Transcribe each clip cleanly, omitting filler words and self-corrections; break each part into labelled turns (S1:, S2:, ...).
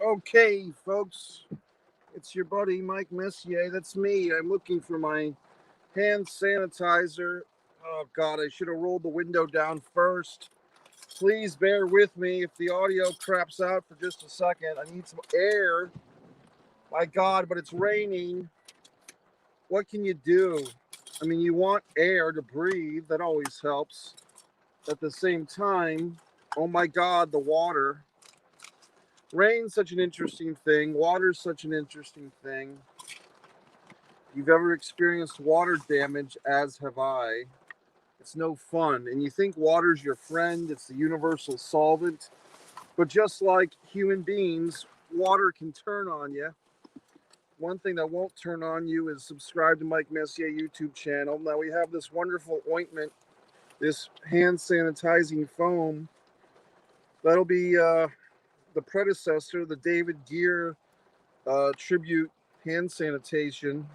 S1: Okay, folks, it's your buddy Mike Messier. That's me. I'm looking for my hand sanitizer. Oh, God, I should have rolled the window down first. Please bear with me if the audio craps out for just a second. I need some air. My God, but it's raining. What can you do? I mean, you want air to breathe. That always helps. At the same time, oh my God, the water. Rain's such an interesting thing. Water's such an interesting thing. You've ever experienced water damage, as have I. It's no fun. And you think water's your friend, it's the universal solvent. But just like human beings, water can turn on you. One thing that won't turn on you is subscribe to Mike Messier YouTube channel. Now we have this wonderful ointment, this hand sanitizing foam. That'll be the predecessor, the David Gear tribute hand sanitation.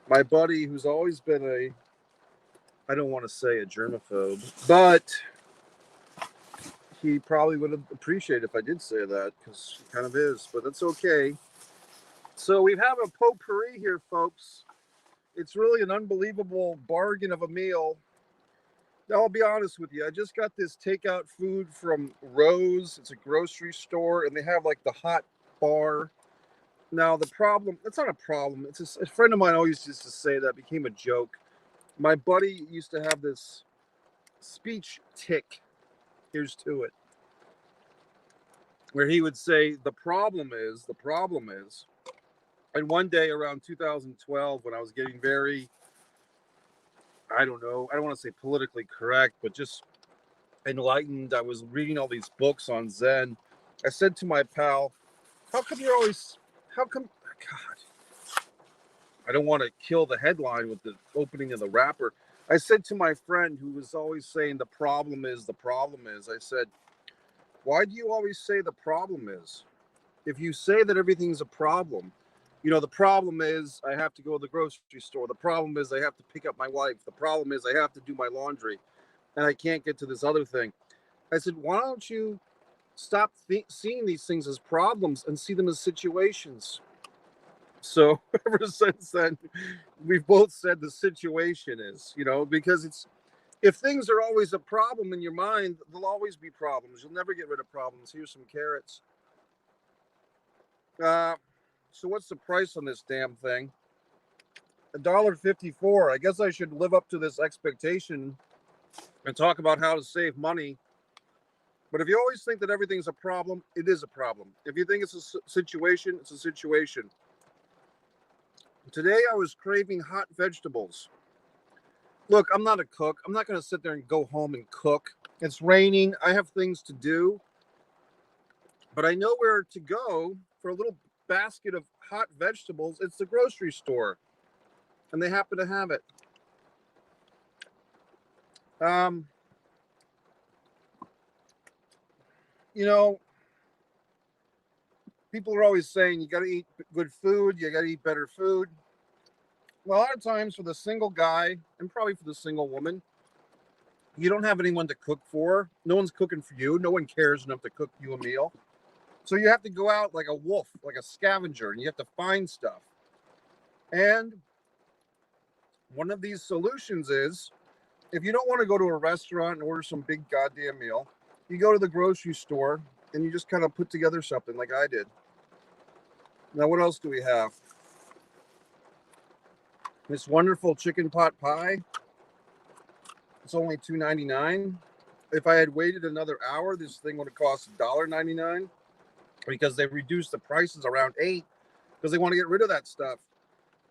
S1: My buddy, who's always been I don't want to say a germaphobe, but he probably would have appreciated if I did say that because he kind of is, but that's okay. So we have a potpourri here, folks. It's really an unbelievable bargain of a meal. Now, I'll be honest with you. I just got this takeout food from Rose. It's a grocery store, and they have like the hot bar. Now, the problem, it's not a problem. It's just, a friend of mine always used to say that, became a joke. My buddy used to have this speech tick. Here's to it. Where he would say, the problem is. And one day around 2012, when I was getting very, I don't know, I don't want to say politically correct, but just enlightened, I was reading all these books on Zen. I said to my pal, how come you're always, how come, God, I don't want to kill the headline with the opening of the wrapper. I said to my friend who was always saying, the problem is, I said, why do you always say the problem is? If you say that everything's a problem, the problem is I have to go to the grocery store. The problem is I have to pick up my wife. The problem is I have to do my laundry and I can't get to this other thing. I said, why don't you stop seeing these things as problems and see them as situations? So ever since then, we've both said the situation is, because if things are always a problem in your mind, there'll always be problems. You'll never get rid of problems. Here's some carrots. So what's the price on this damn thing? $1.54. I guess I should live up to this expectation and talk about how to save money. But if you always think that everything's a problem, it is a problem. If you think it's a situation, it's a situation. Today I was craving hot vegetables. Look, I'm not a cook. I'm not going to sit there and go home and cook. It's raining. I have things to do. But I know where to go for a little basket of hot vegetables. It's the grocery store. And they happen to have it. Um, people are always saying you got to eat good food, you got to eat better food. Well, a lot of times for the single guy and probably for the single woman, you don't have anyone to cook for. No one's cooking for you. No one cares enough to cook you a meal. So you have to go out like a wolf, like a scavenger, and you have to find stuff. And one of these solutions is if you don't want to go to a restaurant and order some big goddamn meal, you go to the grocery store and you just kind of put together something like I did. Now, what else do we have? This wonderful chicken pot pie. It's only $2.99. If I had waited another hour, this thing would have cost $1.99 because they reduced the prices around $8 because they want to get rid of that stuff.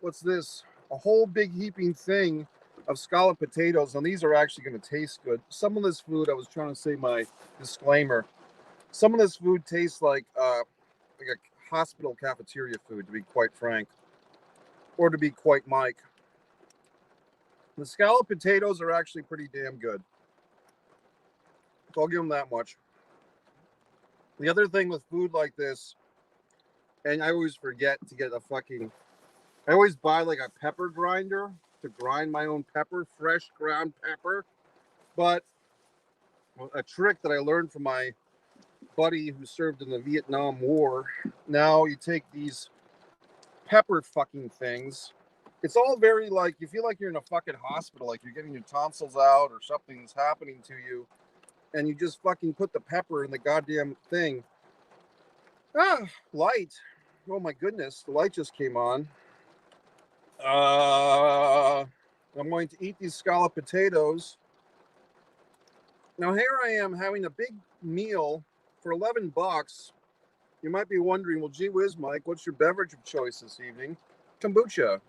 S1: What's this? A whole big heaping thing of scalloped potatoes. And these are actually going to taste good. Some of this food, I was trying to say my disclaimer, some of this food tastes like a hospital cafeteria food, to be quite frank, or to be quite Mike. The scalloped potatoes are actually pretty damn good. So I'll give them that much. The other thing with food like this, and I always forget to get I always buy like a pepper grinder to grind my own pepper, fresh ground pepper. But a trick that I learned from my buddy who served in the Vietnam War. Now you take these pepper fucking things. It's all very like you feel like you're in a fucking hospital, like you're getting your tonsils out or something's happening to you, and you just fucking put the pepper in the goddamn thing. Light. Oh my goodness, the light just came on. I'm going to eat these scalloped potatoes. Now here I am having a big meal for $11. You might be wondering, well, gee whiz, Mike, what's your beverage of choice this evening? Kombucha.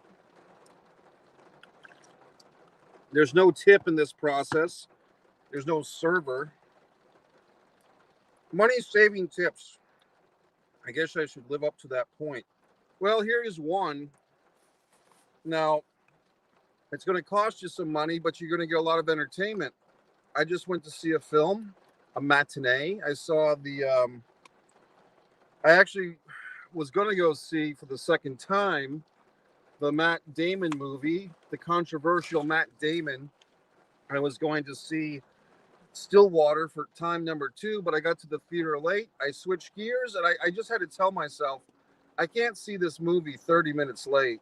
S1: There's no tip in this process. There's no server. Money saving tips. I guess I should live up to that point. Well, here is one. Now, it's going to cost you some money, but you're going to get a lot of entertainment. I just went to see a film, a matinee. I saw I actually was going to go see for the second time the Matt Damon movie, the controversial Matt Damon. I was going to see Stillwater for time number 2, but I got to the theater late. I switched gears, and I just had to tell myself, I can't see this movie 30 minutes late.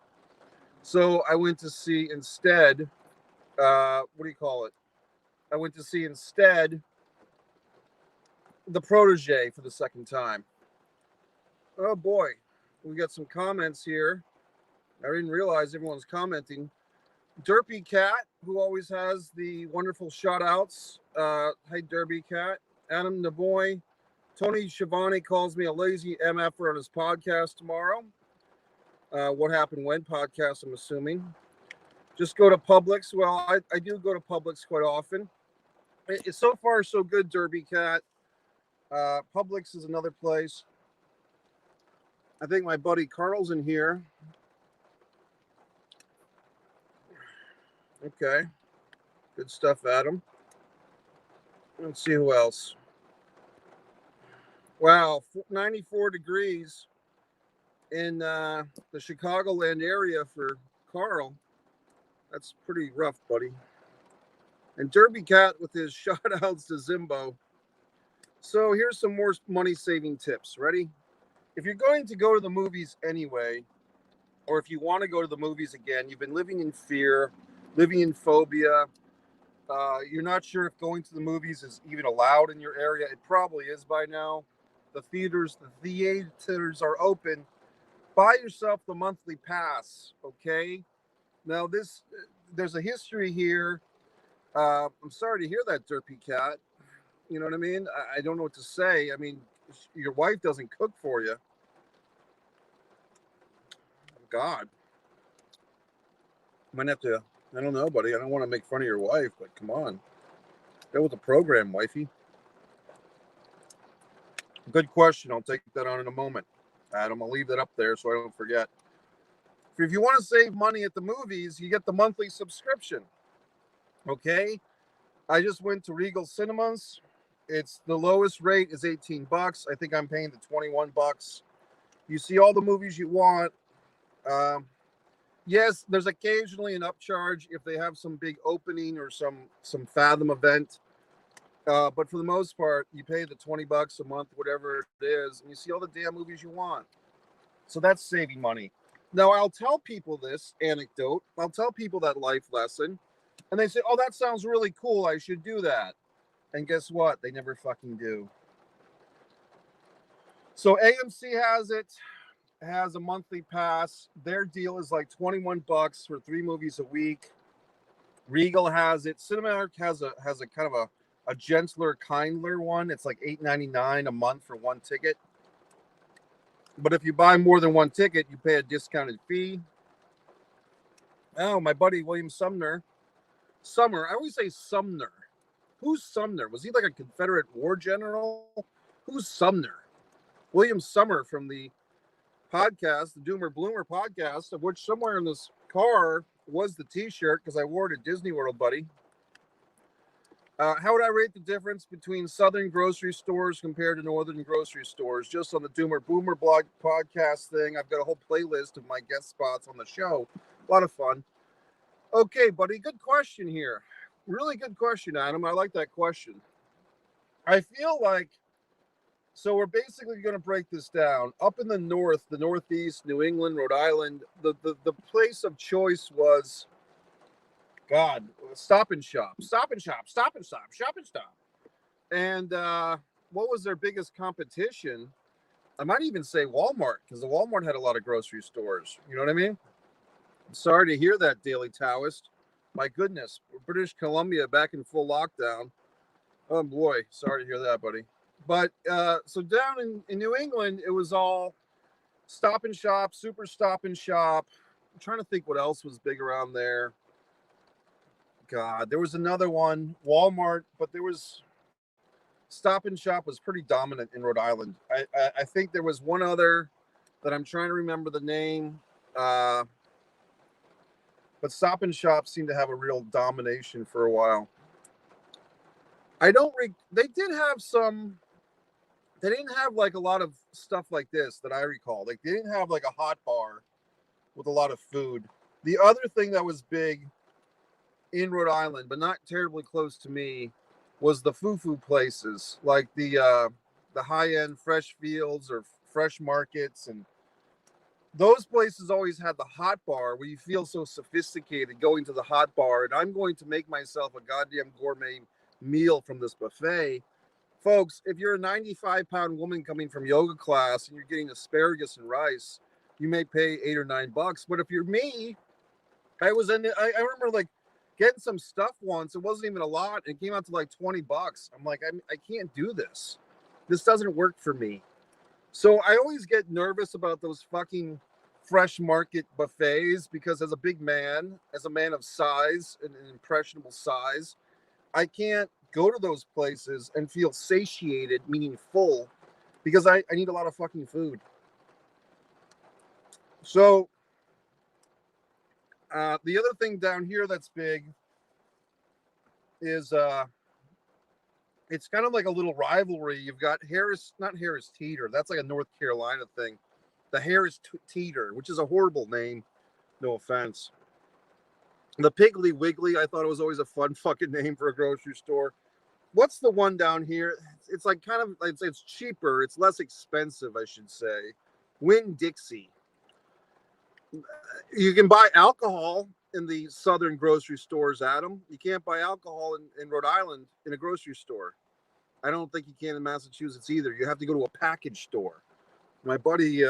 S1: So I went to see instead, what do you call it? I went to see instead The Protege for the second time. Oh boy, we got some comments here. I didn't realize everyone's commenting. Derpy Cat, who always has the wonderful shout outs. Hey, Derpy Cat. Adam Navoy. Tony Schiavone calls me a lazy MFer on his podcast tomorrow. What happened when podcast, I'm assuming. Just go to Publix. Well, I do go to Publix quite often. It's so far so good, Derby Cat. Publix is another place. I think my buddy Carl's in here. Okay. Good stuff, Adam. Let's see who else. Wow, 94 degrees in the Chicagoland area for Carl. That's pretty rough, buddy. And Derby Cat with his shout outs to Zimbo. So here's some more money saving tips. Ready? If you're going to go to the movies anyway, or if you want to go to the movies again, you've been living in fear, living in phobia. You're not sure if going to the movies is even allowed in your area. It probably is by now. The theaters are open. Buy yourself the monthly pass, okay? Now there's a history here. I'm sorry to hear that, Derpy Cat. You know what I mean? I don't know what to say. I mean, your wife doesn't cook for you. God. Might have to, I don't know, buddy. I don't want to make fun of your wife, but come on. Go with the program, wifey. Good question. I'll take that on in a moment. Adam, I'll leave that up there so I don't forget. If you want to save money at the movies, you get the monthly subscription. Okay? I just went to Regal Cinemas. It's the lowest rate is $18. I think I'm paying the $21. You see all the movies you want. Yes, there's occasionally an upcharge if they have some big opening or some Fathom event. But for the most part, you pay the $20 a month, whatever it is, and you see all the damn movies you want. So that's saving money. Now, I'll tell people this anecdote. I'll tell people that life lesson, and they say, oh, that sounds really cool. I should do that. And guess what? They never fucking do. So AMC has a monthly pass. Their deal is like $21 for 3 movies a week. Regal has it. Cinemark has a kind of a gentler, kindler one. It's like $8.99 a month for 1 ticket. But if you buy more than 1 ticket, you pay a discounted fee. Oh, my buddy William Sumner. I always say Sumner. Who's Sumner? Was he like a Confederate war general? Who's Sumner? William Summer from the podcast, the Doomer Bloomer podcast, of which somewhere in this car was the t-shirt because I wore it at Disney World, buddy. How would I rate the difference between southern grocery stores compared to northern grocery stores? Just on the Doomer Boomer blog podcast thing, I've got a whole playlist of my guest spots on the show. A lot of fun. Okay, buddy, good question here. Really good question, Adam. I like that question. I feel like So we're basically going to break this down. Up in the north, the Northeast, New England, Rhode Island, the place of choice was, God, Stop and Shop, Stop and Shop, Stop and Shop, Shop and Stop. And what was their biggest competition? I might even say Walmart, because the Walmart had a lot of grocery stores. You know what I mean? Sorry to hear that, Daily Taoist. My goodness, British Columbia back in full lockdown. Oh boy, sorry to hear that, buddy. But so down in New England, it was all Stop and Shop, Super Stop and Shop. I'm trying to think what else was big around there. God, there was another one, Walmart, but there was Stop and Shop was pretty dominant in Rhode Island. I think there was one other that I'm trying to remember the name. Uh, but Stop and Shop seemed to have a real domination for a while. I don't. They did have some. They didn't have like a lot of stuff like this that I recall. Like they didn't have like a hot bar with a lot of food. The other thing that was big in Rhode Island, but not terribly close to me, was the foo-foo places, like the high-end fresh fields or fresh markets, and those places always had the hot bar where you feel so sophisticated going to the hot bar, and I'm going to make myself a goddamn gourmet meal from this buffet. Folks, if you're a 95-pound woman coming from yoga class and you're getting asparagus and rice, you may pay $8 or $9. But if you're me, I remember like getting some stuff once. It wasn't even a lot. It came out to like $20. I'm like, I can't do this. This doesn't work for me. So I always get nervous about those fucking fresh market buffets because as a big man, as a man of size, an impressionable size, I can't go to those places and feel satiated, meaning full, because I need a lot of fucking food. So the other thing down here that's big is it's kind of like a little rivalry. You've got not Harris Teeter. That's like a North Carolina thing. The Harris Teeter, which is a horrible name. No offense. The Piggly Wiggly, I thought it was always a fun fucking name for a grocery store. What's the one down here? It's like kind of, it's cheaper. It's less expensive, I should say. Winn-Dixie. You can buy alcohol in the southern grocery stores, Adam. You can't buy alcohol in Rhode Island in a grocery store. I don't think you can in Massachusetts either. You have to go to a package store. My buddy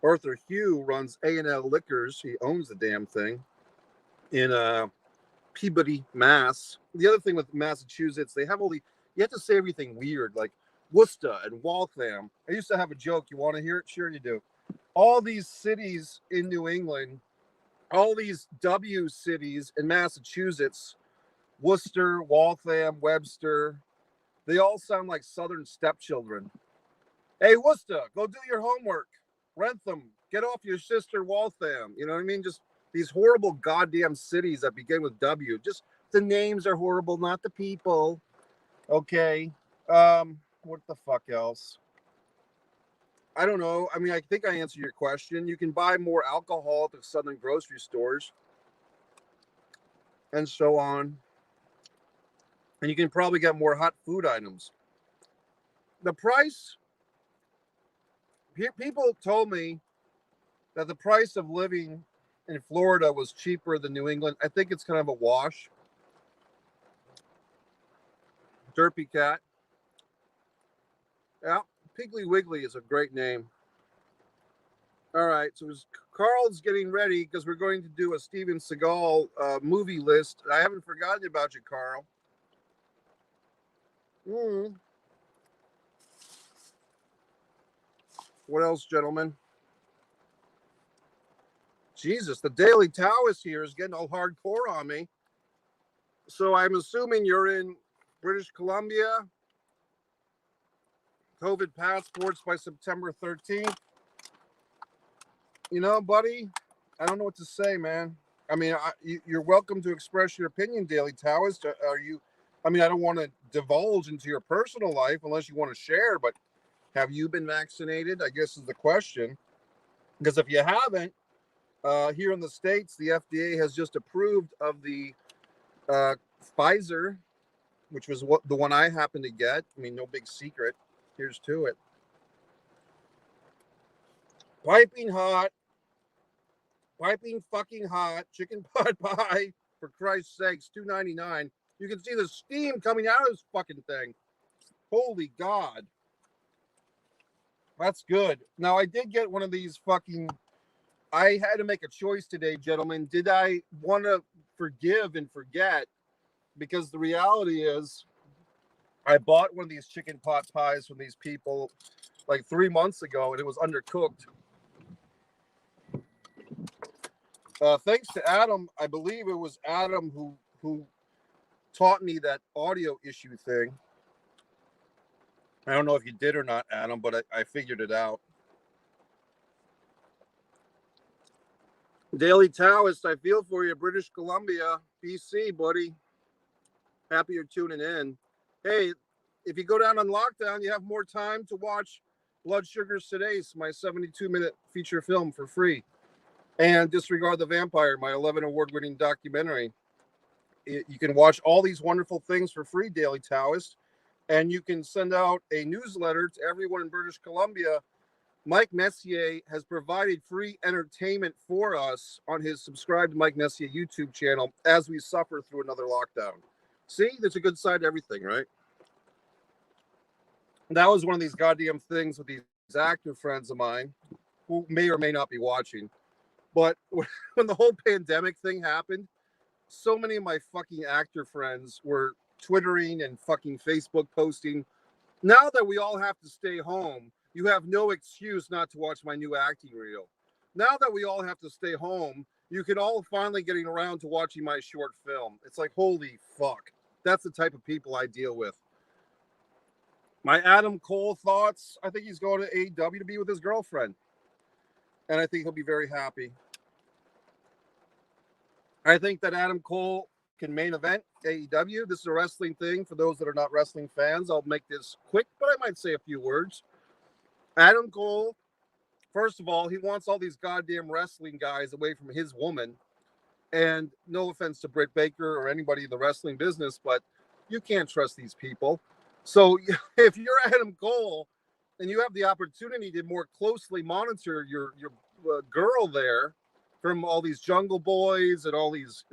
S1: Arthur Hugh runs A&L Liquors. He owns the damn thing in Peabody, Mass. The other thing with Massachusetts, they have you have to say everything weird, like Worcester and Waltham. I used to have a joke. You want to hear it? Sure you do. All these cities in New England, all these W cities in Massachusetts, Worcester, Waltham, Webster, they all sound like Southern stepchildren. Hey, Worcester, go do your homework. Rentham, get off your sister Waltham. You know what I mean? Just these horrible goddamn cities that begin with W. Just the names are horrible, not the people. Okay. What the fuck else? I don't know. I mean, I think I answered your question. You can buy more alcohol at the southern grocery stores and so on. And you can probably get more hot food items. The price, people told me that the price of living in Florida was cheaper than New England. I think it's kind of a wash. Derpy Cat. Yeah, Piggly Wiggly is a great name. All right, so Carl's getting ready because we're going to do a Steven Seagal movie list. I haven't forgotten about you, Carl. What else, gentlemen? Jesus, the Daily Taoist here is getting all hardcore on me. So I'm assuming you're in British Columbia. COVID passports by September 13th. You know, buddy, I don't know what to say, man. I mean, you're welcome to express your opinion, Daily Taoist. Are you? I mean, I don't want to divulge into your personal life unless you want to share, but have you been vaccinated? I guess is the question. Because if you haven't, here in the States, the FDA has just approved of the Pfizer, which was the one I happened to get. I mean, no big secret. Here's to it. Piping hot. Piping fucking hot. Chicken pot pie. For Christ's sakes, $2.99. You can see the steam coming out of this fucking thing. Holy God. That's good. Now, I did get one of these fucking... I had to make a choice today, gentlemen. Did I want to forgive and forget? Because the reality is, I bought one of these chicken pot pies from these people like 3 months ago, and it was undercooked. Thanks to Adam, I believe it was Adam who taught me that audio issue thing. I don't know if you did or not, Adam, but I figured it out. Daily Taoist, I feel for you, British Columbia, BC, buddy. Happy you're tuning in. Hey, if you go down on lockdown, you have more time to watch Blood Sugars Today's, my 72-minute feature film for free. And Disregard the Vampire, my 11 award-winning documentary. You can watch all these wonderful things for free, Daily Taoist. And you can send out a newsletter to everyone in British Columbia. Mike Messier has provided free entertainment for us on his subscribe to Mike Messier YouTube channel as we suffer through another lockdown. See, there's a good side to everything, right? That was one of these goddamn things with these actor friends of mine who may or may not be watching. But when the whole pandemic thing happened, so many of my fucking actor friends were Twittering and fucking Facebook posting. Now that we all have to stay home, you have no excuse not to watch my new acting reel. Now that we all have to stay home, you can all finally getting around to watching my short film. It's like, holy fuck. That's the type of people I deal with. My Adam Cole thoughts, I think he's going to AEW to be with his girlfriend. And I think he'll be very happy. I think that Adam Cole can main event AEW. This is a wrestling thing for those that are not wrestling fans. I'll make this quick, but I might say a few words. Adam Cole, first of all, he wants all these goddamn wrestling guys away from his woman. And no offense to Britt Baker or anybody in the wrestling business, but you can't trust these people. So if you're Adam Cole and you have the opportunity to more closely monitor your girl there from all these Jungle Boys and all these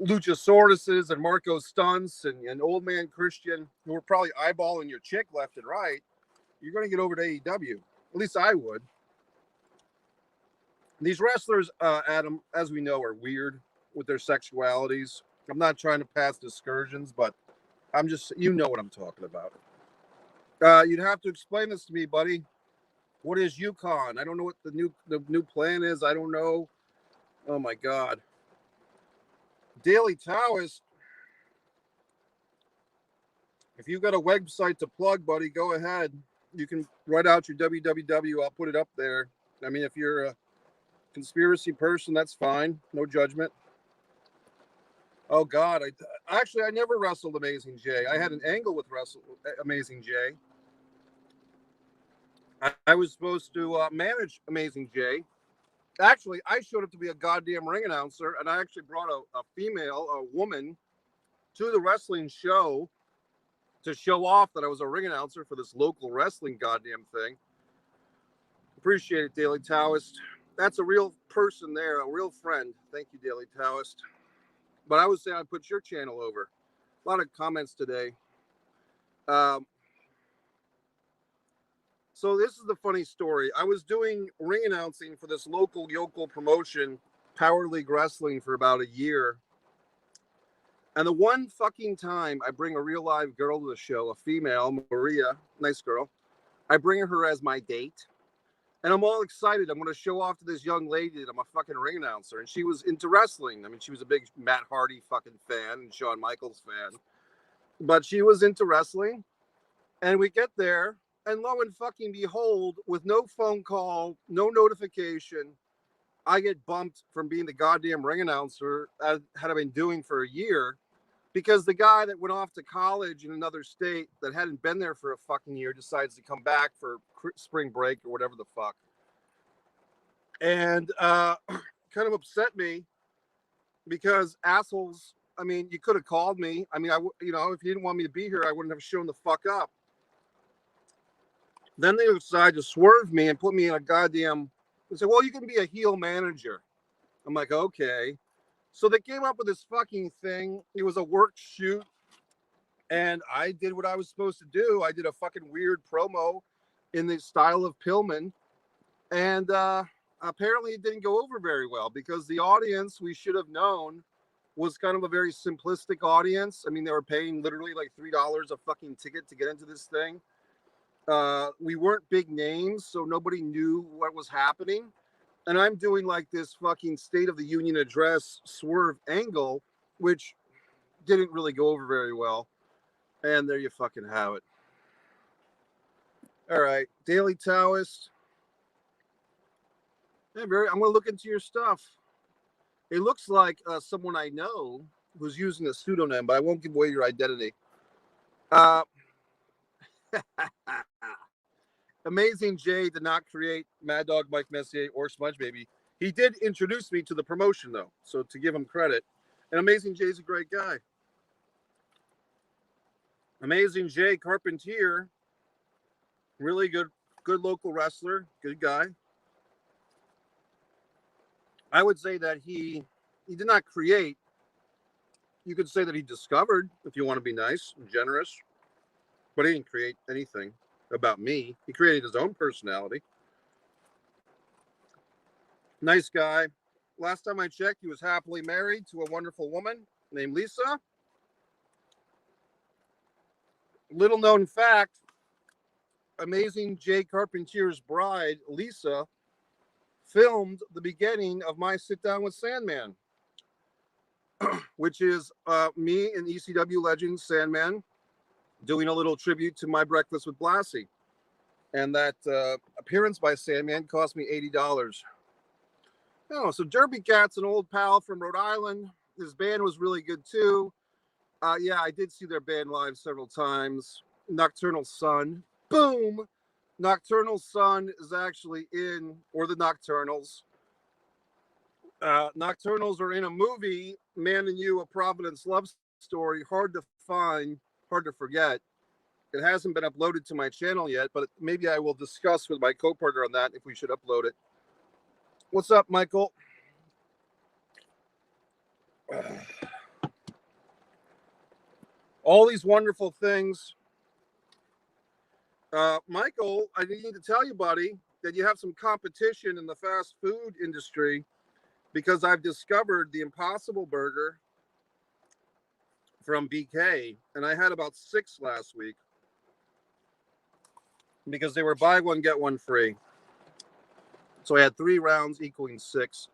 S1: Luchasauruses and Marco Stunts and Old Man Christian, who are probably eyeballing your chick left and right, you're going to get over to AEW. At least I would. These wrestlers, Adam, as we know, are weird with their sexualities. I'm not trying to pass discursions, but I'm just, you know what I'm talking about. You'd have to explain this to me, buddy. What is Yukon? I don't know what the new plan is. I don't know. Oh my God. Daily Taoist. If you've got a website to plug, buddy, go ahead. You can write out your www. I'll put it up there. I mean, if you're a conspiracy person, that's fine. No judgment. Oh God. I never wrestled Amazing Jay. I had an angle with Amazing Jay. I was supposed to manage Amazing Jay. Actually, I showed up to be a goddamn ring announcer, and I actually brought a woman, to the wrestling show to show off that I was a ring announcer for this local wrestling goddamn thing. Appreciate it, Daily Taoist. That's a real person there, a real friend. Thank you, Daily Taoist. But I was saying I'd put your channel over. A lot of comments today. So this is the funny story. I was doing ring announcing for this local yokel promotion, Power League Wrestling, for about a year. And the one fucking time I bring a real live girl to the show, a female, Maria, nice girl, I bring her as my date. And I'm all excited. I'm going to show off to this young lady that I'm a fucking ring announcer. And she was into wrestling. I mean, she was a big Matt Hardy fucking fan and Shawn Michaels fan. But she was into wrestling. And we get there. And lo and fucking behold, with no phone call, no notification, I get bumped from being the goddamn ring announcer as had I been doing for a year, because the guy that went off to college in another state that hadn't been there for a fucking year decides to come back for spring break or whatever the fuck. And kind of upset me because assholes, I mean, you could have called me. I mean, if you didn't want me to be here, I wouldn't have shown the fuck up. Then they decide to swerve me and put me in a goddamn. They say, well, you can be a heel manager. I'm like, okay. So they came up with this fucking thing. It was a work shoot. And I did what I was supposed to do. I did a fucking weird promo in the style of Pillman. And apparently it didn't go over very well because the audience we should have known was kind of a very simplistic audience. I mean, they were paying literally like $3 a fucking ticket to get into this thing. We weren't big names, so nobody knew what was happening. And I'm doing like this fucking State of the Union address swerve angle, which didn't really go over very well. And there you fucking have it. All right, Daily Taoist. Hey, Barry, I'm going to look into your stuff. It looks like someone I know who's using a pseudonym, but I won't give away your identity. Amazing Jay did not create Mad Dog Mike Messier or Smudge Baby. He did introduce me to the promotion, though, so to give him credit. And Amazing Jay's a great guy. Amazing Jay Carpentier, really good local wrestler, good guy. I would say that he did not create. You could say that he discovered, if you want to be nice and generous, but he didn't create anything about me. He created his own personality. Nice guy. Last time I checked, he was happily married to a wonderful woman named Lisa. Little known fact, Amazing Jay Carpentier's bride, Lisa, filmed the beginning of my Sit Down with Sandman, which is me and ECW legend Sandman doing a little tribute to my Breakfast with Blassie. And that appearance by Sandman cost me $80. Oh, so Derby Cat's an old pal from Rhode Island. His band was really good too. Yeah, I did see their band live several times. Nocturnal Sun. Boom! Nocturnal Sun is actually in, or the Nocturnals. Nocturnals are in a movie, Man and You, A Providence Love Story. Hard to find, hard to forget. It hasn't been uploaded to my channel yet, but maybe I will discuss with my co-partner on that if we should upload it. What's up, Michael? All these wonderful things. Michael, I need to tell you, buddy, that you have some competition in the fast food industry because I've discovered the Impossible Burger from BK, and I had about 6 last week because they were buy one, get one free. So I had 3 rounds equaling 6.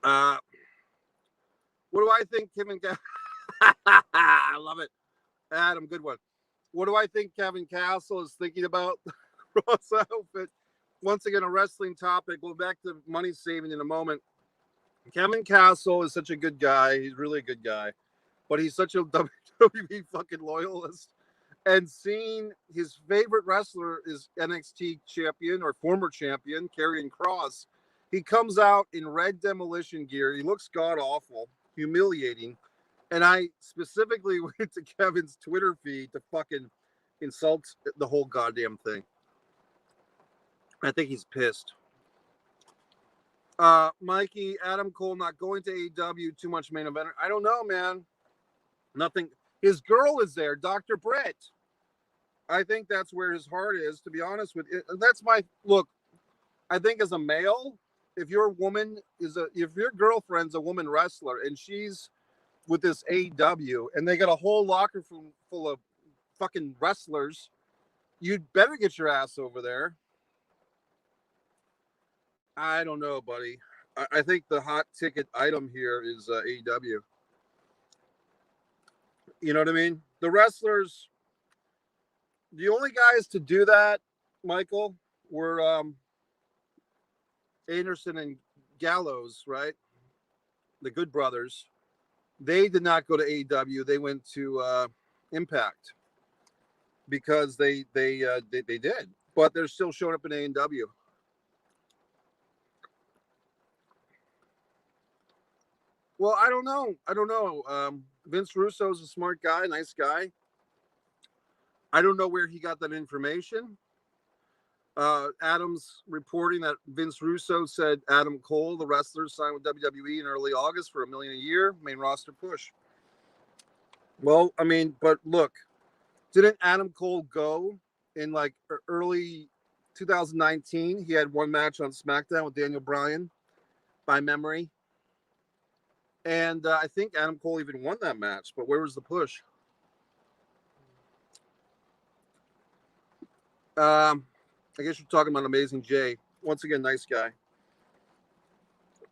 S1: What do I think, Kevin? I love it. Adam, good one. What do I think Kevin Castle is thinking about Ross outfit? Once again, a wrestling topic. We'll back to money saving in a moment. Kevin Castle is such a good guy. He's really a good guy, but he's such a WWE fucking loyalist. And seeing his favorite wrestler is NXT champion or former champion, Karrion Kross. He comes out in red demolition gear. He looks god awful, humiliating. And I specifically went to Kevin's Twitter feed to fucking insult the whole goddamn thing. I think he's pissed. Mikey, Adam Cole not going to AEW, too much main event. I don't know, man. Nothing. His girl is there, Dr. Britt. I think that's where his heart is, to be honest with you. That's my look. I think as a male, if your woman if your girlfriend's a woman wrestler and she's with this AEW and they got a whole locker full of fucking wrestlers, you'd better get your ass over there. I don't know, buddy. I think the hot ticket item here is AEW. You know what I mean? The wrestlers, the only guys to do that, Michael, were Anderson and Gallows, right? The Good Brothers. They did not go to AEW. They went to Impact because they did, but they're still showing up in AEW. Well, I don't know. Vince Russo is a smart guy, nice guy. I don't know where he got that information. Adams reporting that Vince Russo said Adam Cole, the wrestler, signed with WWE in early August for $1 million a year, main roster push. Well, I mean, but look, didn't Adam Cole go in like early 2019? He had one match on SmackDown with Daniel Bryan, by memory. And I think Adam Cole even won that match, but where was the push? I guess you're talking about Amazing Jay. Once again, nice guy.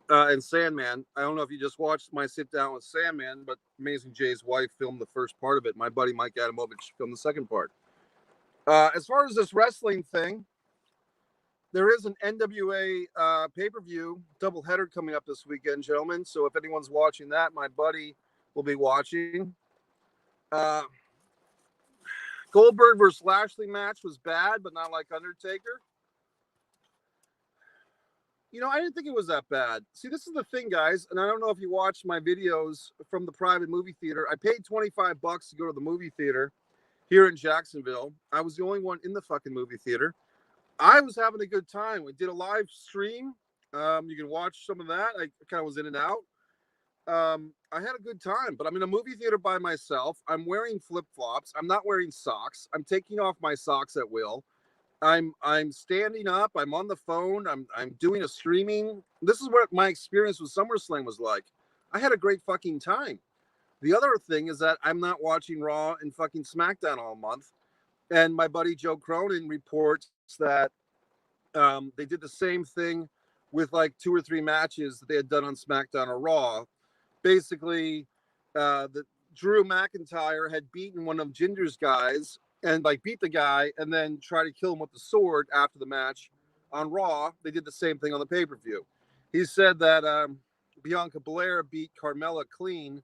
S1: And Sandman. I don't know if you just watched my sit down with Sandman, but Amazing Jay's wife filmed the first part of it. My buddy Mike Adamovich filmed the second part. As far as this wrestling thing, there is an NWA pay-per-view doubleheader coming up this weekend, gentlemen. So if anyone's watching that, my buddy will be watching. Goldberg versus Lashley match was bad, but not like Undertaker. You know, I didn't think it was that bad. See, this is the thing, guys, and I don't know if you watched my videos from the private movie theater. I paid $25 to go to the movie theater here in Jacksonville. I was the only one in the fucking movie theater. I was having a good time. We did a live stream. You can watch some of that. I kind of was in and out. I had a good time, but I'm in a movie theater by myself. I'm wearing flip-flops. I'm not wearing socks. I'm taking off my socks at will. I'm standing up. I'm on the phone. I'm doing a streaming. This is what my experience with SummerSlam was like. I had a great fucking time. The other thing is that I'm not watching Raw and fucking SmackDown all month. And my buddy Joe Cronin reports that they did the same thing with like 2 or 3 matches that they had done on SmackDown or Raw. Basically, the Drew McIntyre had beaten one of Jinder's guys and like beat the guy and then try to kill him with the sword after the match on Raw. They did the same thing on the pay-per-view. He said that Bianca Belair beat Carmella clean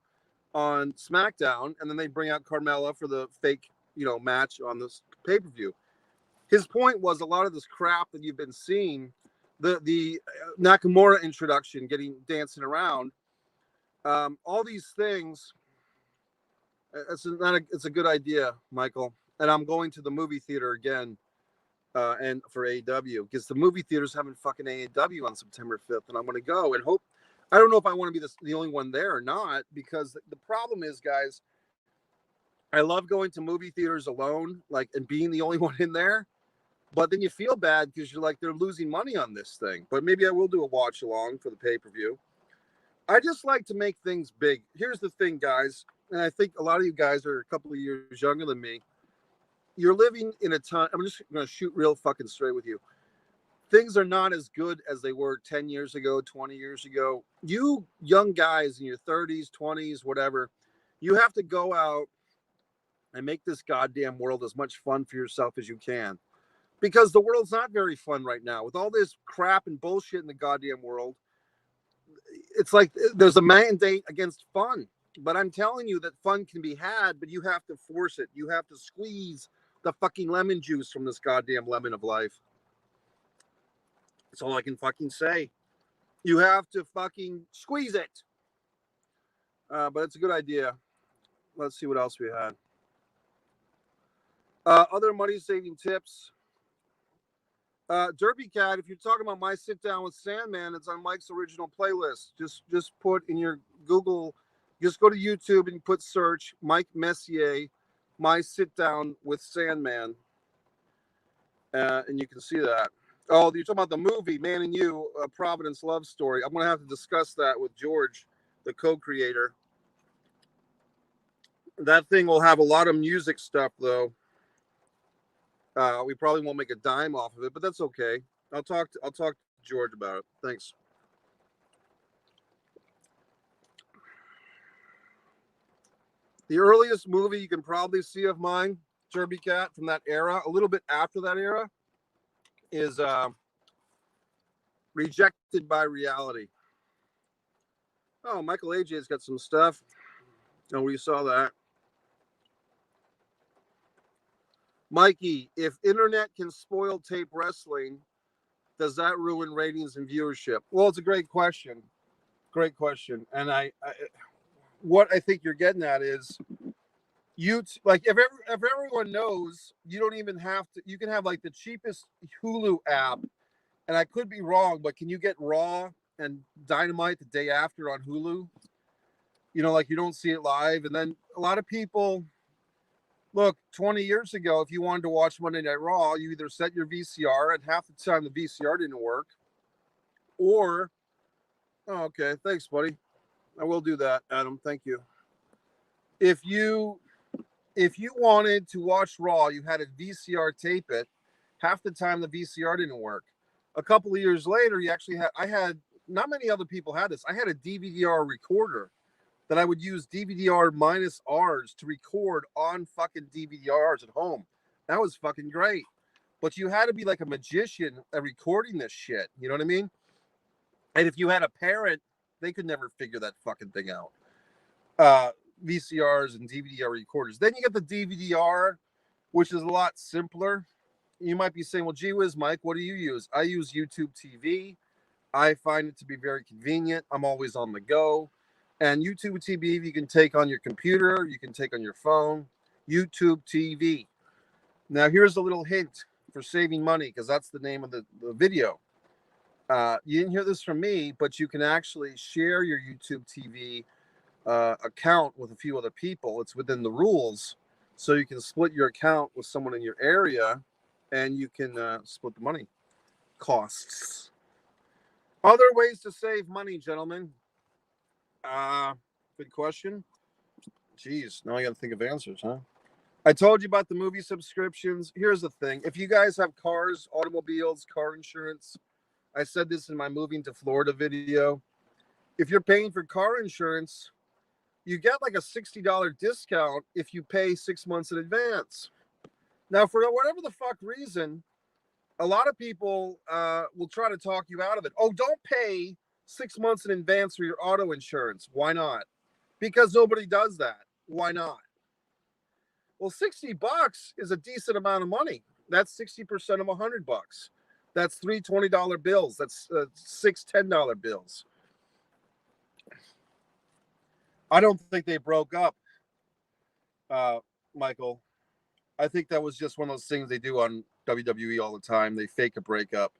S1: on SmackDown, and then they bring out Carmella for the fake, match on this pay-per-view. His point was a lot of this crap that you've been seeing, the Nakamura introduction, dancing around, all these things. It's a good idea, Michael. And I'm going to the movie theater again, and for AEW, because the movie theater's having fucking AEW on September 5th, and I'm going to go and hope. I don't know if I want to be the only one there or not, because the problem is, guys, I love going to movie theaters alone, and being the only one in there. But then you feel bad because you're like, they're losing money on this thing. But maybe I will do a watch along for the pay-per-view. I just like to make things big. Here's the thing, guys, and I think a lot of you guys are a couple of years younger than me. You're living in a time. I'm just going to shoot real fucking straight with you. Things are not as good as they were 10 years ago, 20 years ago. You young guys in your 30s, 20s, whatever, you have to go out and make this goddamn world as much fun for yourself as you can. Because the world's not very fun right now. With all this crap and bullshit in the goddamn world, it's like there's a mandate against fun. But I'm telling you that fun can be had, but you have to force it. You have to squeeze the fucking lemon juice from this goddamn lemon of life. That's all I can fucking say. You have to fucking squeeze it. But it's a good idea. Let's see what else we had. Other money-saving tips. Derby Cat, if you're talking about my sit down with Sandman, it's on Mike's original playlist. Just put in your Google, just go to YouTube and put search Mike Messier, my sit down with Sandman, and you can see that. Oh, you're talking about the movie Man and You, a Providence love story. I'm gonna have to discuss that with George, the co-creator. That thing will have a lot of music stuff, though. We probably won't make a dime off of it, but that's okay. I'll talk to George about it. Thanks. The earliest movie you can probably see of mine, Derby Cat, from that era, a little bit after that era, is Rejected by Reality. Oh, Michael AJ's got some stuff. Oh, we saw that. Mikey, if internet can spoil tape wrestling, does that ruin ratings and viewership? Well, it's a great question. Great question. And what I think you're getting at is like if everyone knows, you don't even have to. You can have like the cheapest Hulu app, and I could be wrong, but can you get Raw and Dynamite the day after on Hulu? You know, like you don't see it live, and then a lot of people look. 20 years ago, if you wanted to watch Monday Night Raw, you either set your VCR, and half the time the VCR didn't work, or oh, okay, thanks, buddy. I will do that, Adam. Thank you. If you wanted to watch Raw, you had a VCR tape it. Half the time the VCR didn't work. A couple of years later, you actually had I had not many other people had this. I had a DVD-R recorder that I would use DVD-R minus R's to record on fucking DVD-Rs at home. That was fucking great. But you had to be like a magician at recording this shit. You know what I mean? And if you had a parent, they could never figure that fucking thing out. VCRs and DVD-R recorders. Then you get the DVD-R, which is a lot simpler. You might be saying, well, gee whiz, Mike, what do you use? I use YouTube TV. I find it to be very convenient. I'm always on the go. And YouTube TV, you can take on your computer, you can take on your phone. YouTube TV. Now, here's a little hint for saving money, because that's the name of the video. You didn't hear this from me, but you can actually share your YouTube TV account with a few other people. It's within the rules, so you can split your account with someone in your area, and you can split the money costs. Other ways to save money, gentlemen. Good question. Jeez, now I got to think of answers, huh? I told you about the movie subscriptions. Here's the thing: if you guys have cars, automobiles, car insurance, I said this in my moving to Florida video. If you're paying for car insurance, you get like a $60 discount if you pay 6 months in advance. Now, for whatever the fuck reason, a lot of people will try to talk you out of it. Oh, don't pay 6 months in advance for your auto insurance. Why not? Because nobody does that. Why not? Well, $60 is a decent amount of money. That's 60% of $100. That's three $20 bills. That's six $10 bills. I don't think they broke up, Michael. I think that was just one of those things they do on WWE all the time. They fake a breakup.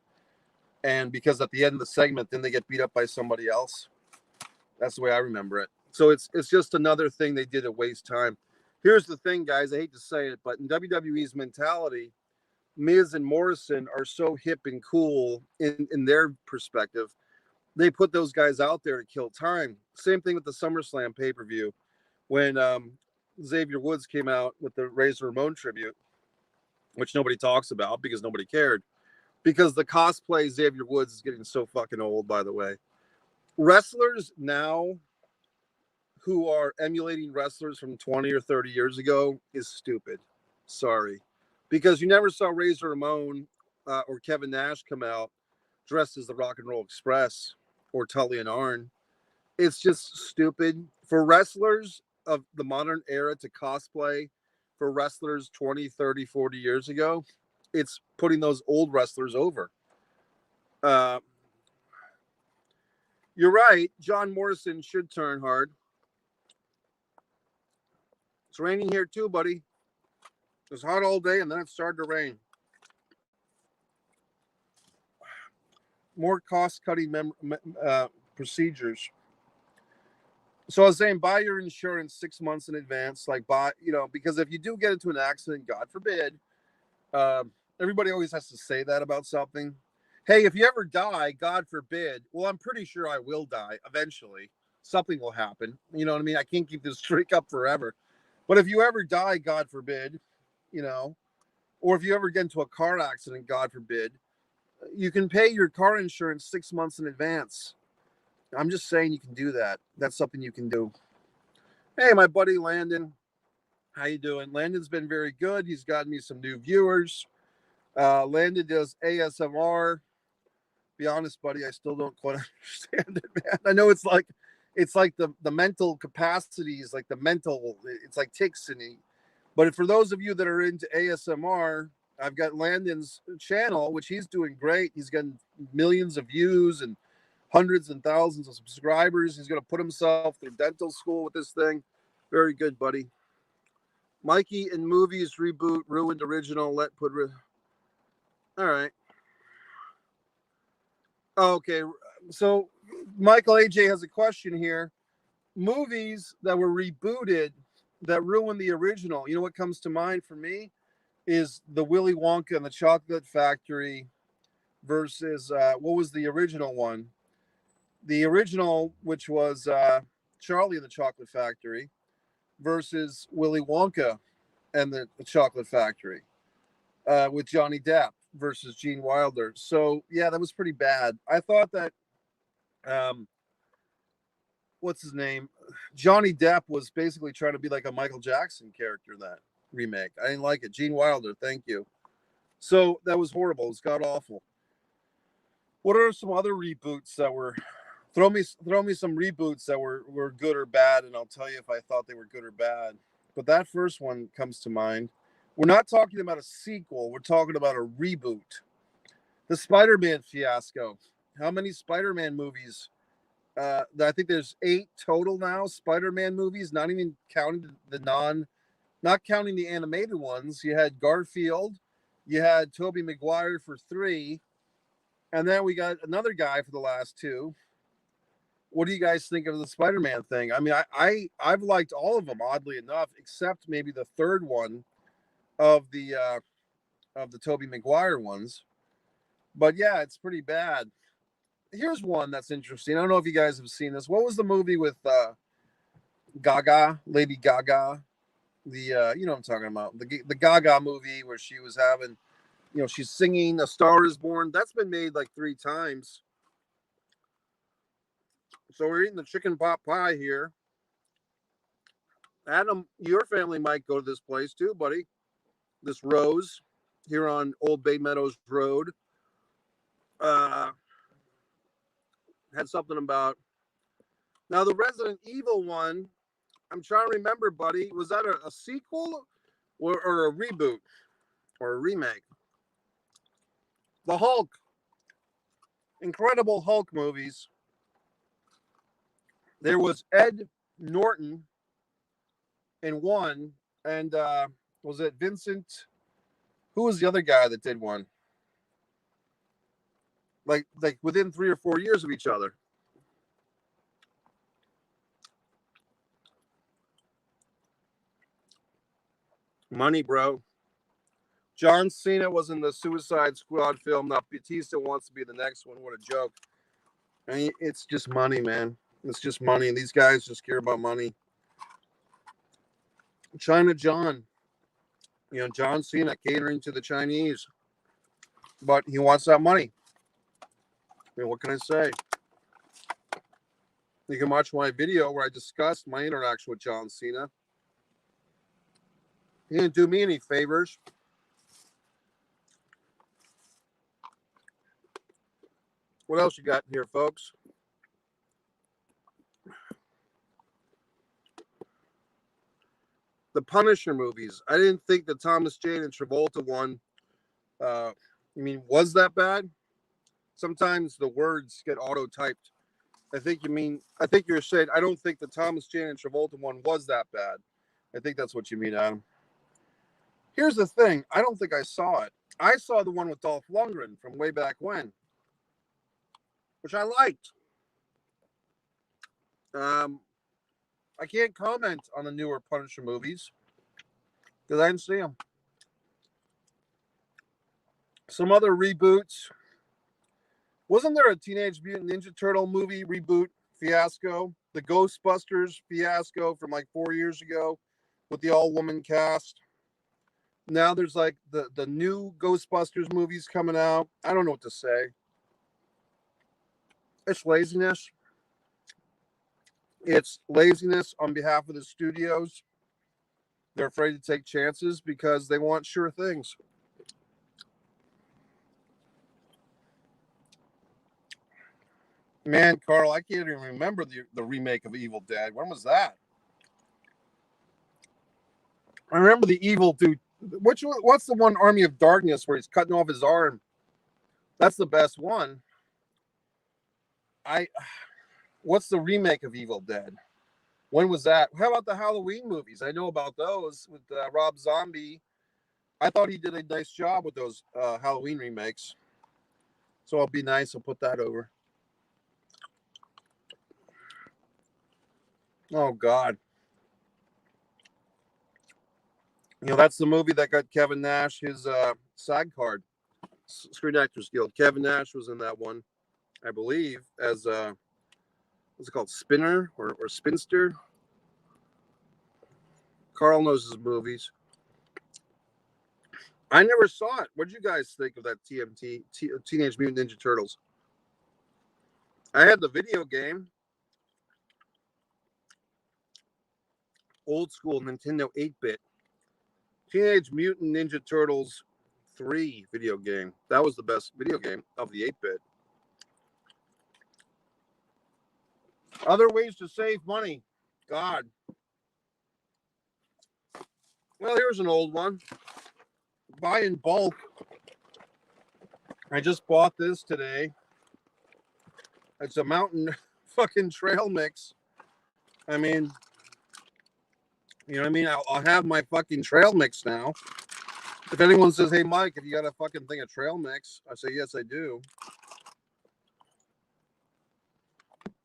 S1: And because at the end of the segment, then they get beat up by somebody else. That's the way I remember it. So it's just another thing they did to waste time. Here's the thing, guys. I hate to say it, but in WWE's mentality, Miz and Morrison are so hip and cool in their perspective. They put those guys out there to kill time. Same thing with the SummerSlam pay-per-view. When Xavier Woods came out with the Razor Ramon tribute, which nobody talks about because nobody cared. Because the cosplay Xavier Woods is getting so fucking old, by the way. Wrestlers now who are emulating wrestlers from 20 or 30 years ago is stupid. Sorry. Because you never saw Razor Ramon or Kevin Nash come out dressed as the Rock and Roll Express or Tully and Arn. It's just stupid. For wrestlers of the modern era to cosplay for wrestlers 20, 30, 40 years ago, it's putting those old wrestlers over. You're right. John Morrison should turn hard. It's raining here too, buddy. It was hot all day, and then it started to rain. More cost-cutting procedures. So I was saying, buy your insurance 6 months in advance. Like because if you do get into an accident, God forbid, everybody always has to say that about something. Hey, if you ever die, God forbid. Well, I'm pretty sure I will die eventually. Something will happen. You know what I mean? I can't keep this streak up forever. But if you ever die, God forbid, or if you ever get into a car accident, God forbid, you can pay your car insurance 6 months in advance. I'm just saying you can do that. That's something you can do. Hey, my buddy Landon. How you doing? Landon's been very good. He's gotten me some new viewers. Landon does ASMR. Be honest, buddy, I still don't quite understand it, man. I know it's like the mental capacities, like it's like tics in me. But for those of you that are into ASMR, I've got Landon's channel, which he's doing great. He's getting millions of views and hundreds and thousands of subscribers. He's going to put himself through dental school with this thing. Very good, buddy. Mikey in movies reboot ruined original. All right. Oh, okay. So Michael AJ has a question here. Movies that were rebooted that ruined the original. You know what comes to mind for me is the Willy Wonka and the Chocolate Factory versus what was the original one? The original, which was Charlie and the Chocolate Factory, versus Willy Wonka and the Chocolate Factory with Johnny Depp versus Gene Wilder. So yeah, that was pretty bad. I thought that um, what's his name, Johnny Depp was basically trying to be like a Michael Jackson character in that remake. I didn't like it. Gene Wilder, thank you. So that was horrible. It was god awful. What are some other reboots that were throw me some reboots that were good or bad, and I'll tell you if I thought they were good or bad. But that first one comes to mind. We're not talking about a sequel. We're talking about a reboot. The Spider-Man fiasco. How many Spider-Man movies? I think there's 8 total now. Spider-Man movies, not even counting not counting the animated ones. You had Garfield, you had Tobey Maguire for 3, and then we got another guy for the last 2. What do you guys think of the Spider-Man thing? I mean, I've liked all of them, oddly enough, except maybe the third one of the Tobey Maguire ones. But yeah, it's pretty bad. Here's one that's interesting. I don't know if you guys have seen this. What was the movie with Gaga, Lady Gaga? The you know what I'm talking about, the Gaga movie where she was having, she's singing "A Star Is Born." That's been made like 3 times. So we're eating the chicken pot pie here. Adam, your family might go to this place too, buddy. This Rose here on Old Bay Meadows Road. Uh, had something about now the Resident Evil one. I'm trying to remember, buddy. Was that a sequel or a reboot or a remake? The Hulk, Incredible Hulk movies. There was Ed Norton in one, and was it Vincent? Who was the other guy that did one? Like within 3 or 4 years of each other. Money, bro. John Cena was in the Suicide Squad film. Now Batista wants to be the next one. What a joke. I mean, it's just money, man. It's just money. And these guys just care about money. China John. John Cena catering to the Chinese. But he wants that money. I mean, what can I say? You can watch my video where I discussed my interaction with John Cena. He didn't do me any favors. What else you got here, folks? The Punisher movies. I didn't think the Thomas Jane and Travolta one, was that bad? Sometimes the words get auto-typed. I think you're saying, I don't think the Thomas Jane and Travolta one was that bad. I think that's what you mean, Adam. Here's the thing. I don't think I saw it. I saw the one with Dolph Lundgren from way back when, which I liked. I can't comment on the newer Punisher movies because I didn't see them. Some other reboots. Wasn't there a Teenage Mutant Ninja Turtle movie reboot fiasco? The Ghostbusters fiasco from like 4 years ago with the all-woman cast. Now there's like the new Ghostbusters movies coming out. I don't know what to say. It's laziness. It's laziness on behalf of the studios. They're afraid to take chances because they want sure things. Man, Carl, I can't even remember the remake of Evil Dead. When was that? I remember the Evil Dude. What's the one, Army of Darkness, where he's cutting off his arm? That's the best one. What's the remake of Evil Dead? When was that? How about the Halloween movies? I know about those with Rob Zombie. I thought he did a nice job with those Halloween remakes. So I'll be nice. I'll put that over. Oh, God. That's the movie that got Kevin Nash his SAG card, Screen Actors Guild. Kevin Nash was in that one, I believe, as what's it called, Spinner or Spinster. Carl knows his movies. I never saw it. What did you guys think of that Teenage Mutant Ninja Turtles? I had the video game, old school Nintendo 8-bit. Teenage Mutant Ninja Turtles 3 video game. That was the best video game of the 8-bit. Other ways to save money. God. Well, here's an old one. Buy in bulk. I just bought this today. It's a mountain fucking trail mix. I mean, you know what I mean? I'll have my fucking trail mix now. If anyone says, hey, Mike, if you got a fucking thing of trail mix, I say, yes, I do.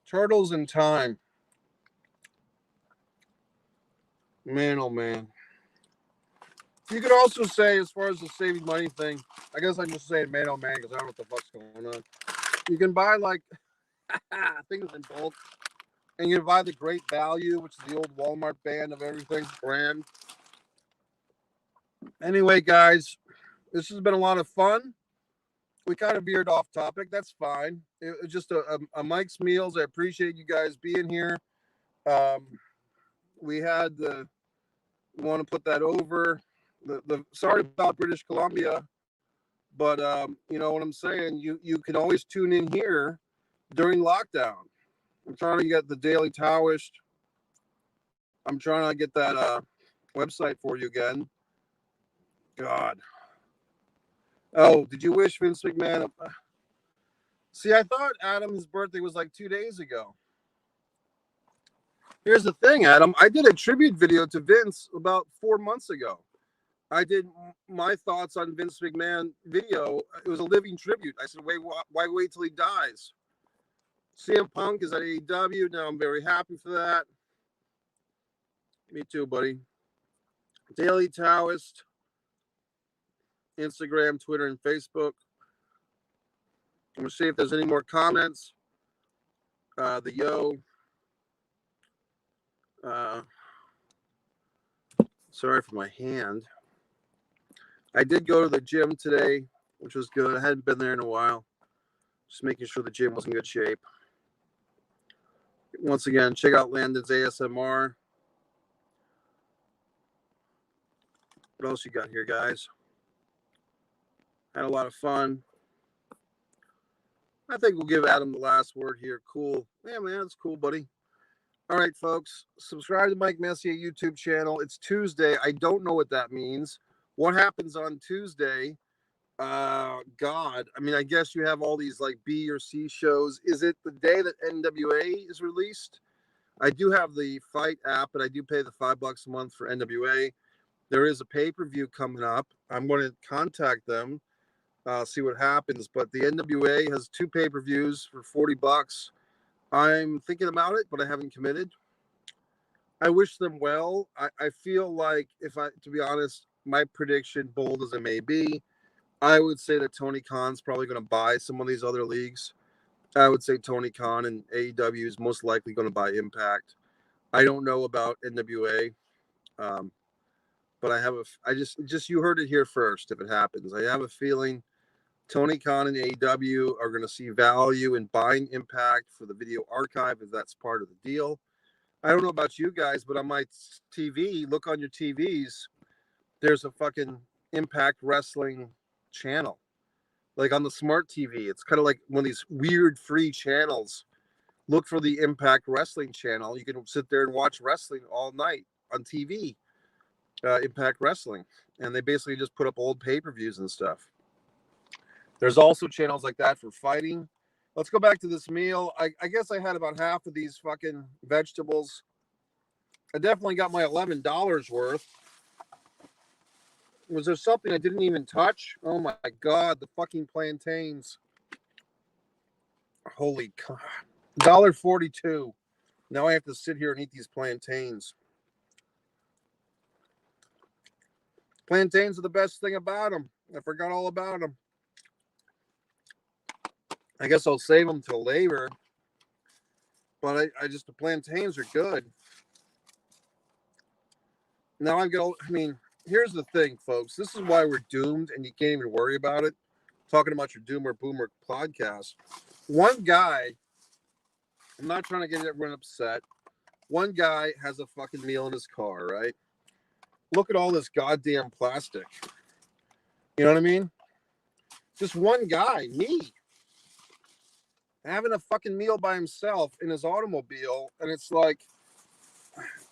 S1: Turtles in Time. Man, oh, man. You could also say, as far as the saving money thing, I guess I'm just saying man, oh, man, because I don't know what the fuck's going on. You can buy, like, things in bulk. And you can buy the Great Value, which is the old Walmart brand. Anyway, guys, this has been a lot of fun. We kind of veered off topic. That's fine. It was just a Mike's Meals. I appreciate you guys being here. We had want to put that over. Sorry about British Columbia, but you know what I'm saying. You can always tune in here during lockdown. I'm trying to get the Daily Taoist. I'm trying to get that website for you again. God. Oh, did you wish Vince McMahon? See, I thought Adam's birthday was like 2 days ago. Here's the thing, Adam. I did a tribute video to Vince about 4 months ago. I did my thoughts on Vince McMahon video. It was a living tribute. I said, why wait till he dies? CM Punk is at AEW. Now I'm very happy for that. Me too, buddy. Daily Taoist. Instagram, Twitter, and Facebook. I'm going to see if there's any more comments. The Yo. Sorry for my hand. I did go to the gym today, which was good. I hadn't been there in a while. Just making sure the gym was in good shape. Once again, check out Landon's ASMR. What else you got here, guys? Had a lot of fun. I think we'll give Adam the last word here. Cool. Yeah, man, it's cool, buddy. All right, folks. Subscribe to Mike Messier YouTube channel. It's Tuesday. I don't know what that means. What happens on Tuesday? God. I mean, I guess you have all these like B or C shows. Is it the day that NWA is released? I do have the Fight app, and I do pay the $5 a month for NWA. There is a pay-per-view coming up. I'm going to contact them, see what happens. But the NWA has 2 pay-per-views for $40. I'm thinking about it, but I haven't committed. I wish them well. I feel like to be honest, my prediction, bold as it may be, I would say that Tony Khan's probably going to buy some of these other leagues. I would say Tony Khan and AEW is most likely going to buy Impact. I don't know about NWA, but you heard it here first. If it happens, I have a feeling Tony Khan and AEW are going to see value in buying Impact for the video archive if that's part of the deal. I don't know about you guys, but on my TV, look on your TVs, there's a fucking Impact Wrestling channel. Like on the smart TV, it's kind of like one of these weird free channels. Look for the Impact Wrestling channel. You can sit there and watch wrestling all night on TV, Impact Wrestling. And they basically just put up old pay-per-views and stuff. There's also channels like that for fighting. Let's go back to this meal. I guess I had about half of these fucking vegetables. I definitely got my $11 worth. Was there something I didn't even touch? Oh my God, the fucking plantains. Holy God. $1.42. Now I have to sit here and eat these plantains. Plantains are the best thing about them. I forgot all about them. I guess I'll save them till later. But the plantains are good. Now here's the thing, folks. This is why we're doomed and you can't even worry about it. Talking about your Doomer Boomer podcast. One guy, I'm not trying to get everyone upset. One guy has a fucking meal in his car, right? Look at all this goddamn plastic. You know what I mean? Just one guy, me, having a fucking meal by himself in his automobile. And it's like,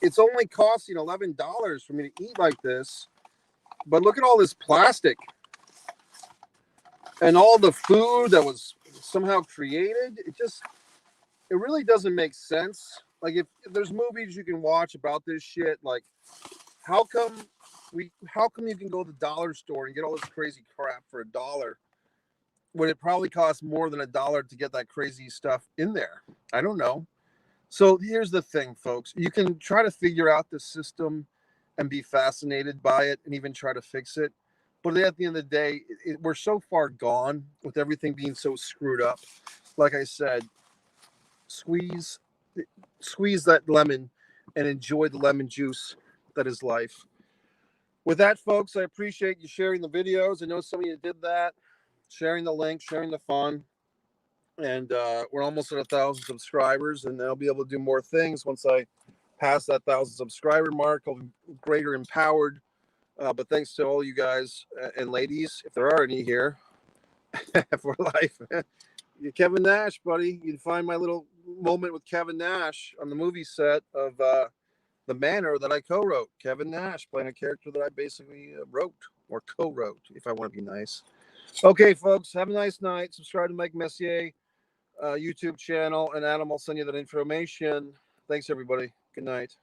S1: it's only costing $11 for me to eat like this. But look at all this plastic and all the food that was somehow created. It really doesn't make sense. Like if there's movies you can watch about this shit, like how come you can go to the dollar store and get all this crazy crap for $1 when it probably costs more than $1 to get that crazy stuff in there? I don't know. So here's the thing, folks. You can try to figure out the system and be fascinated by it and even try to fix it. But at the end of the day, we're so far gone with everything being so screwed up. Like I said, squeeze that lemon and enjoy the lemon juice that is life. With that, folks, I appreciate you sharing the videos. I know some of you did that, sharing the link, sharing the fun. And we're almost at 1,000 subscribers, and I'll be able to do more things once I pass that 1,000 subscriber mark. I'll be greater empowered. But thanks to all you guys and ladies, if there are any here, for life. Kevin Nash, buddy. You can find my little moment with Kevin Nash on the movie set of The Manor that I co-wrote. Kevin Nash playing a character that I basically wrote or co-wrote, if I want to be nice. Okay, folks, have a nice night. Subscribe to Mike Messier YouTube channel, and Adam will send you that information. Thanks, everybody. Good night.